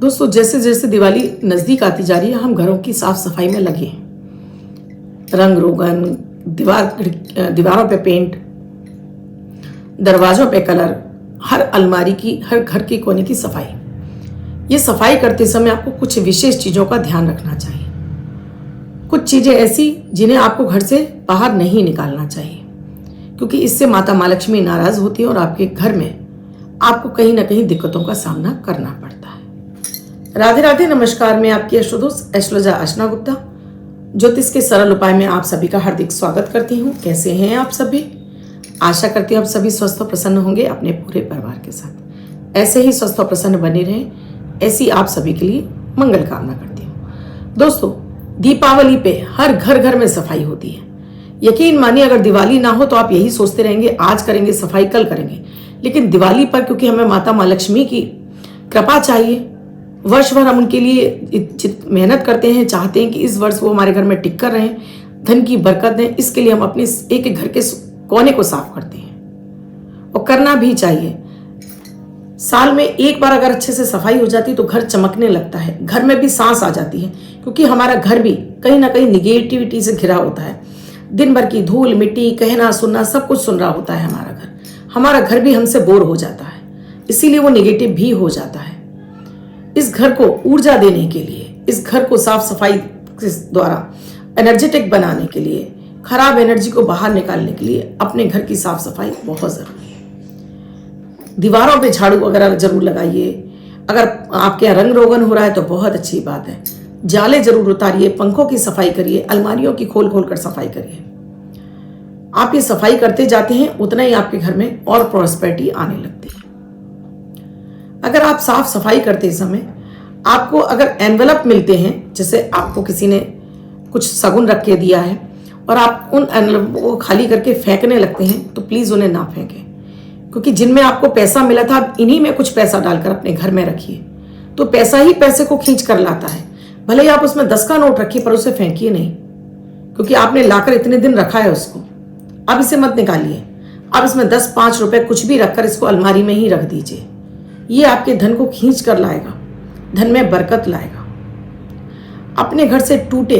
दोस्तों, जैसे जैसे दिवाली नज़दीक आती जा रही है, हम घरों की साफ सफाई में लगे हैं। रंग रोगन, दीवारों पे पेंट, दरवाजों पे कलर, हर अलमारी की, हर घर की कोने की सफाई। ये सफाई करते समय आपको कुछ विशेष चीज़ों का ध्यान रखना चाहिए। कुछ चीज़ें ऐसी जिन्हें आपको घर से बाहर नहीं निकालना चाहिए, क्योंकि इससे माता माँ लक्ष्मी नाराज़ होती है और आपके घर में आपको कहीं ना कहीं दिक्कतों का सामना करना पड़ता है। राधे राधे, नमस्कार। मैं आपकी एस्ट्रोदोस्त एस्ट्रोलॉजर अर्चना गुप्ता ज्योतिष के सरल उपाय में आप सभी का हार्दिक स्वागत करती हूँ। कैसे हैं आप सभी? आशा करती हूँ आप सभी स्वस्थ और प्रसन्न होंगे अपने पूरे परिवार के साथ। ऐसे ही स्वस्थ और प्रसन्न बने रहें, ऐसी आप सभी के लिए मंगल कामना करती हूँ। दोस्तों, दीपावली पे हर घर घर में सफाई होती है। यकीन मानिए, अगर दिवाली ना हो तो आप यही सोचते रहेंगे आज करेंगे सफाई, कल करेंगे। लेकिन दिवाली पर क्योंकि हमें माता माँ लक्ष्मी की कृपा चाहिए, वर्ष भर हम उनके लिए मेहनत करते हैं, चाहते हैं कि इस वर्ष वो हमारे घर में टिक कर रहें, धन की बरकत दें। इसके लिए हम अपने एक एक घर के कोने को साफ करते हैं और करना भी चाहिए। साल में एक बार अगर अच्छे से सफाई हो जाती तो घर चमकने लगता है, घर में भी सांस आ जाती है, क्योंकि हमारा घर भी कहीं ना कहीं निगेटिविटी से घिरा होता है। दिन भर की धूल मिट्टी, कहना सुनना, सब कुछ सुन रहा होता है हमारा घर भी हमसे बोर हो जाता है, इसीलिए वो निगेटिव भी हो जाता है। इस घर को ऊर्जा देने के लिए, इस घर को साफ सफाई के द्वारा एनर्जेटिक बनाने के लिए, खराब एनर्जी को बाहर निकालने के लिए अपने घर की साफ सफाई बहुत जरूरी है। दीवारों पे झाड़ू वगैरह जरूर लगाइए। अगर आपके यहाँ रंग रोगन हो रहा है तो बहुत अच्छी बात है, जाले जरूर उतारिए, पंखों की सफाई करिए, अलमारियों की खोल खोल कर सफाई करिए। आप ये सफाई करते जाते हैं उतना ही आपके घर में और प्रॉस्पेरिटी आने लगती है। अगर आप साफ सफाई करते समय आपको अगर एनवेलप मिलते हैं, जैसे आपको किसी ने कुछ शगुन रख के दिया है और आप उन एनवेलप को खाली करके फेंकने लगते हैं, तो प्लीज़ उन्हें ना फेंकें, क्योंकि जिनमें आपको पैसा मिला था आप इन्हीं में कुछ पैसा डालकर अपने घर में रखिए। तो पैसा ही पैसे को खींच कर लाता है। भले ही आप उसमें 10 का नोट रखिए, पर उसे फेंकिए नहीं, क्योंकि आपने लाकर इतने दिन रखा है उसको। अब इसे मत निकालिए। अब इसमें 10, 5 रुपए कुछ भी रखकर इसको अलमारी में ही रख दीजिए। ये आपके धन को खींच कर लाएगा, धन में बरकत लाएगा। अपने घर से टूटे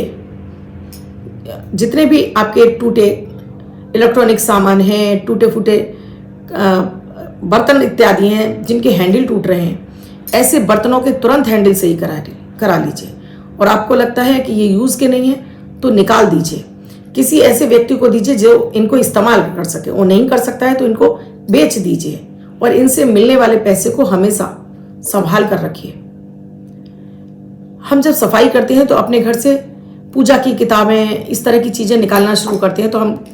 जितने भी आपके टूटे इलेक्ट्रॉनिक सामान हैं, टूटे फूटे बर्तन इत्यादि हैं जिनके हैंडल टूट रहे हैं, ऐसे बर्तनों के तुरंत हैंडल सही करा लीजिए। और आपको लगता है कि ये यूज़ के नहीं है तो निकाल दीजिए, किसी ऐसे व्यक्ति को दीजिए जो इनको इस्तेमाल कर सके। वो नहीं कर सकता है तो इनको बेच दीजिए और इनसे मिलने वाले पैसे को हमेशा संभाल कर रखिए। हम जब सफाई करते हैं तो अपने घर से पूजा की किताबें, इस तरह की चीज़ें निकालना शुरू करते हैं, तो हम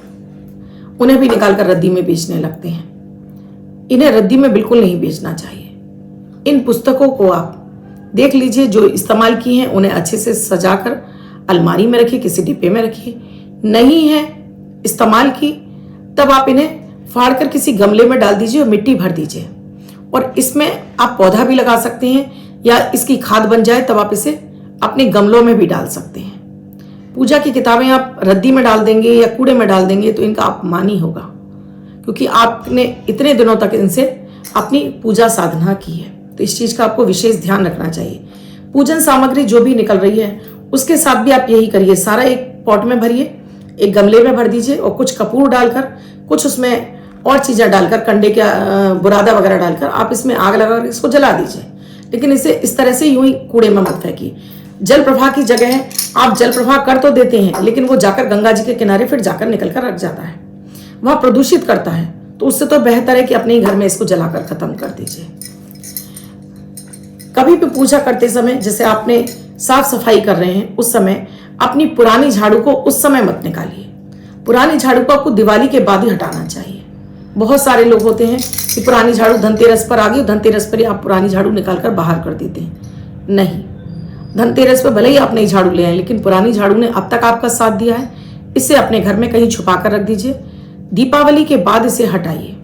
उन्हें भी निकाल कर रद्दी में बेचने लगते हैं। इन्हें रद्दी में बिल्कुल नहीं बेचना चाहिए। इन पुस्तकों को आप देख लीजिए, जो इस्तेमाल की हैं उन्हें अच्छे से सजाकर अलमारी में रखिए, किसी डिब्बे में रखिए। नहीं है इस्तेमाल की, तब आप इन्हें फाड़ कर किसी गमले में डाल दीजिए और मिट्टी भर दीजिए, और इसमें आप पौधा भी लगा सकते हैं, या इसकी खाद बन जाए तब आप इसे अपने गमलों में भी डाल सकते हैं। पूजा की किताबें आप रद्दी में डाल देंगे या कूड़े में डाल देंगे तो इनका अपमान ही होगा, क्योंकि आपने इतने दिनों तक इनसे अपनी पूजा साधना की है। तो इस चीज़ का आपको विशेष ध्यान रखना चाहिए। पूजन सामग्री जो भी निकल रही है उसके साथ भी आप यही करिए, सारा एक पॉट में भरिए, एक गमले में भर दीजिए और कुछ कपूर डालकर, कुछ उसमें और चीज़ें डालकर, कंडे का बुरादा वगैरह डालकर आप इसमें आग लगाकर इसको जला दीजिए। लेकिन इसे इस तरह से यूं ही कूड़े में मत फेंकिए। जल प्रवाह की जगह है, आप जल प्रवाह कर तो देते हैं, लेकिन वो जाकर गंगा जी के किनारे फिर जाकर निकल कर रख जाता है, वह प्रदूषित करता है। तो उससे तो बेहतर है कि अपने ही घर में इसको जलाकर खत्म कर दीजिए। कभी भी पूजा करते समय, जैसे आपने साफ सफाई कर रहे हैं, उस समय अपनी पुरानी झाड़ू को उस समय मत निकालिए। पुरानी झाड़ू को आपको दिवाली के बाद ही हटाना चाहिए। बहुत सारे लोग होते हैं कि पुरानी झाड़ू धनतेरस पर आ गई, धनतेरस पर ही आप पुरानी झाड़ू निकालकर बाहर कर देते हैं। नहीं, धनतेरस पर भले ही आप नई झाड़ू ले आए, लेकिन पुरानी झाड़ू ने अब तक आपका साथ दिया है, इसे अपने घर में कहीं छुपा कर रख दीजिए। दीपावली के बाद इसे हटाइए,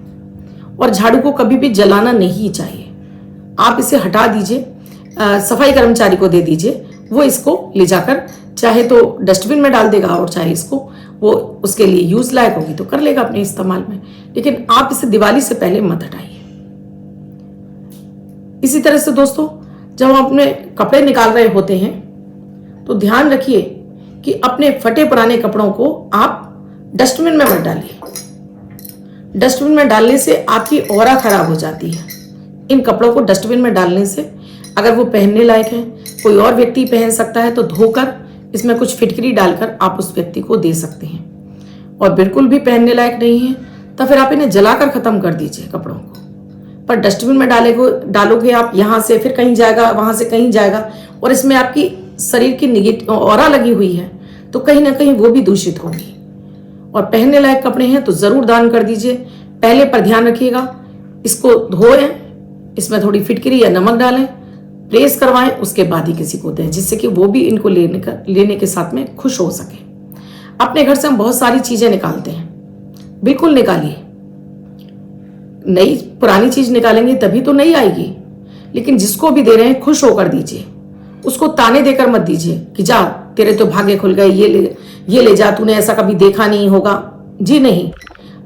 और झाड़ू को कभी भी जलाना नहीं चाहिए। आप इसे हटा दीजिए, सफाई कर्मचारी को दे दीजिए, वो इसको ले जाकर चाहे तो डस्टबिन में डाल देगा, और चाहे इसको वो उसके लिए यूज लायक होगी तो कर लेगा अपने इस्तेमाल में। लेकिन आप इसे दिवाली से पहले मत हटाइए। इसी तरह से दोस्तों, जब हम अपने कपड़े निकाल रहे होते हैं तो ध्यान रखिए कि अपने फटे पुराने कपड़ों को आप डस्टबिन में मत डालिए। डस्टबिन में डालने से आपकी ऑरा खराब हो जाती है। इन कपड़ों को डस्टबिन में डालने से अगर वो पहनने लायक है, कोई और व्यक्ति पहन सकता है, तो धोकर इसमें कुछ फिटकरी डालकर आप उस व्यक्ति को दे सकते हैं। और बिल्कुल भी पहनने लायक नहीं है तो फिर आप इन्हें जलाकर खत्म कर दीजिए कपड़ों को। पर डस्टबिन में डालोगे आप, यहाँ से फिर कहीं जाएगा, वहां से कहीं जाएगा, और इसमें आपकी शरीर की नेगेटिव ऑरा लगी हुई है, तो कहीं ना कहीं वो भी दूषित होगी। और पहनने लायक कपड़े हैं तो जरूर दान कर दीजिए। पहले पर ध्यान रखिएगा, इसको धोएं, इसमें थोड़ी फिटकरी या नमक डालें, प्रेस करवाएं, उसके बाद ही किसी को दें, जिससे कि वो भी इनको लेने के साथ में खुश हो सके। अपने घर से हम बहुत सारी चीजें निकालते हैं, बिल्कुल निकालिए। नई पुरानी चीज निकालेंगे तभी तो नई आएगी। लेकिन जिसको भी दे रहे हैं खुश होकर दीजिए, उसको ताने देकर मत दीजिए कि जा तेरे तो भाग्य खुल गए, ये ले जा, तूने ऐसा कभी देखा नहीं होगा। जी नहीं,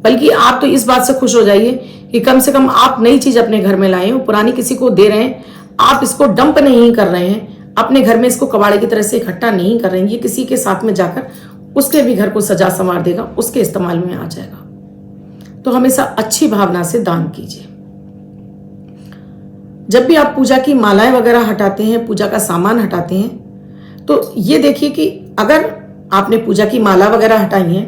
बल्कि आप तो इस बात से खुश हो जाइए कि कम से कम आप नई चीज अपने घर में लाए हो, पुरानी किसी को दे रहे हैं, आप इसको डंप नहीं कर रहे हैं, अपने घर में इसको कबाड़े की तरह से इकट्ठा नहीं कर रहे हैं। ये किसी के साथ में जाकर उसके भी घर को सजा संवार देगा, उसके इस्तेमाल में आ जाएगा। तो हमेशा अच्छी भावना से दान कीजिए। जब भी आप पूजा की मालाएं वगैरह हटाते हैं, पूजा का सामान हटाते हैं, तो ये देखिए कि अगर आपने पूजा की माला वगैरह हटाई है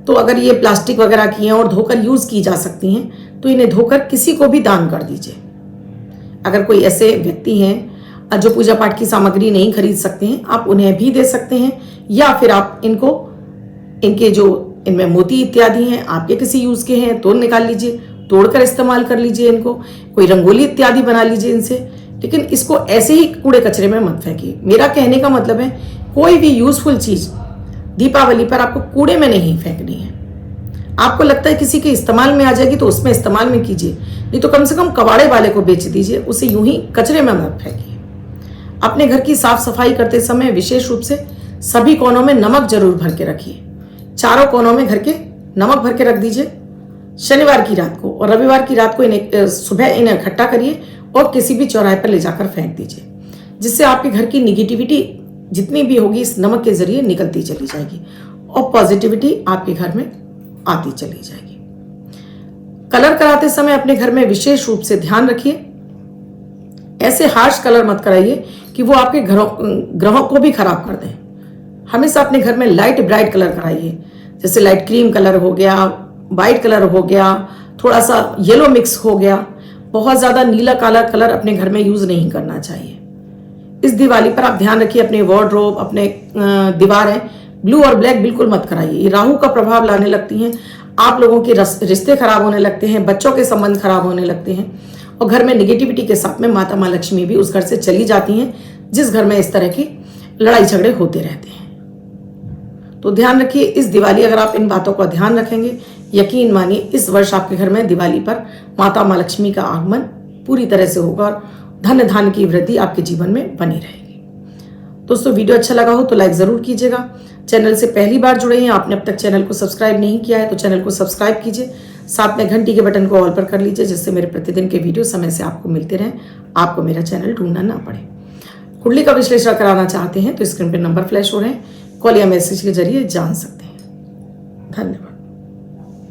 तो अगर ये प्लास्टिक वगैरह की हैं और धोकर यूज की जा सकती हैं तो इन्हें धोकर किसी को भी दान कर दीजिए। अगर कोई ऐसे व्यक्ति हैं जो पूजा पाठ की सामग्री नहीं खरीद सकते हैं, आप उन्हें भी दे सकते हैं, या फिर आप इनके जो इनमें मोती इत्यादि हैं आपके किसी यूज के हैं तो निकाल लीजिए, तोड़कर इस्तेमाल कर लीजिए। इनको कोई रंगोली इत्यादि बना लीजिए इनसे, लेकिन इसको ऐसे ही कूड़े कचरे में मत फेंकिए। मेरा कहने का मतलब है कोई भी यूजफुल चीज दीपावली पर आपको कूड़े में नहीं फेंकनी है। आपको लगता है किसी के इस्तेमाल में आ जाएगी तो उसमें इस्तेमाल में कीजिए, नहीं तो कम से कम कबाड़े वाले को बेच दीजिए, उसे यूं ही कचरे में मत फेंकिए। अपने घर की साफ सफाई करते समय विशेष रूप से सभी कोनों में नमक जरूर भर के रखिए। चारों कोनों में घर के नमक भर के रख दीजिए। शनिवार की रात को और रविवार की रात को सुबह इन्हें इकट्ठा करिए और किसी भी चौराहे पर ले जाकर फेंक दीजिए, जिससे आपके घर की निगेटिविटी जितनी भी होगी इस नमक के जरिए निकलती चली जाएगी और पॉजिटिविटी आपके घर में आती चली जाएगी। कलर कराते समय अपने घर में विशेष रूप से ध्यान रखिए, ऐसे हार्श कलर मत कराइए कि वो आपके ग्रहों को भी खराब कर दें। हमेशा अपने घर में लाइट ब्राइट कलर कराइए, जैसे लाइट क्रीम कलर हो गया, वाइट कलर हो गया, थोड़ा सा येलो मिक्स हो गया। बहुत ज्यादा नीला काला कलर अपने घर में यूज नहीं करना चाहिए। इस दिवाली पर आप ध्यान रखिए, अपने वार्डरोब, अपने दीवारें ब्लू और ब्लैक बिल्कुल मत कराइए। ये राहु का प्रभाव लाने लगती हैं, आप लोगों के रिश्ते खराब होने लगते हैं, बच्चों के संबंध खराब होने लगते हैं, और घर में निगेटिविटी के साथ में माता माँ लक्ष्मी भी उस घर से चली जाती हैं जिस घर में इस तरह की लड़ाई झगड़े होते रहते हैं। तो ध्यान रखिए, इस दिवाली अगर आप इन बातों का ध्यान रखेंगे, यकीन मानिए इस वर्ष आपके घर में दिवाली पर माता माँ लक्ष्मी का आगमन पूरी तरह से होगा और धन धान्य की वृद्धि आपके जीवन में बनी रहेगी। दोस्तों, वीडियो अच्छा लगा हो तो लाइक जरूर कीजिएगा। चैनल से पहली बार जुड़े हैं, आपने अब तक चैनल को सब्सक्राइब नहीं किया है तो चैनल को सब्सक्राइब कीजिए, साथ में घंटी के बटन को ऑल पर कर लीजिए, जिससे मेरे प्रतिदिन के वीडियो समय से आपको मिलते रहें, आपको मेरा चैनल ढूंढना ना पड़े। कुंडली का विश्लेषण कराना चाहते हैं तो स्क्रीन पर नंबर फ्लैश हो रहे हैं, कॉल या मैसेज के जरिए जान सकते हैं। धन्यवाद।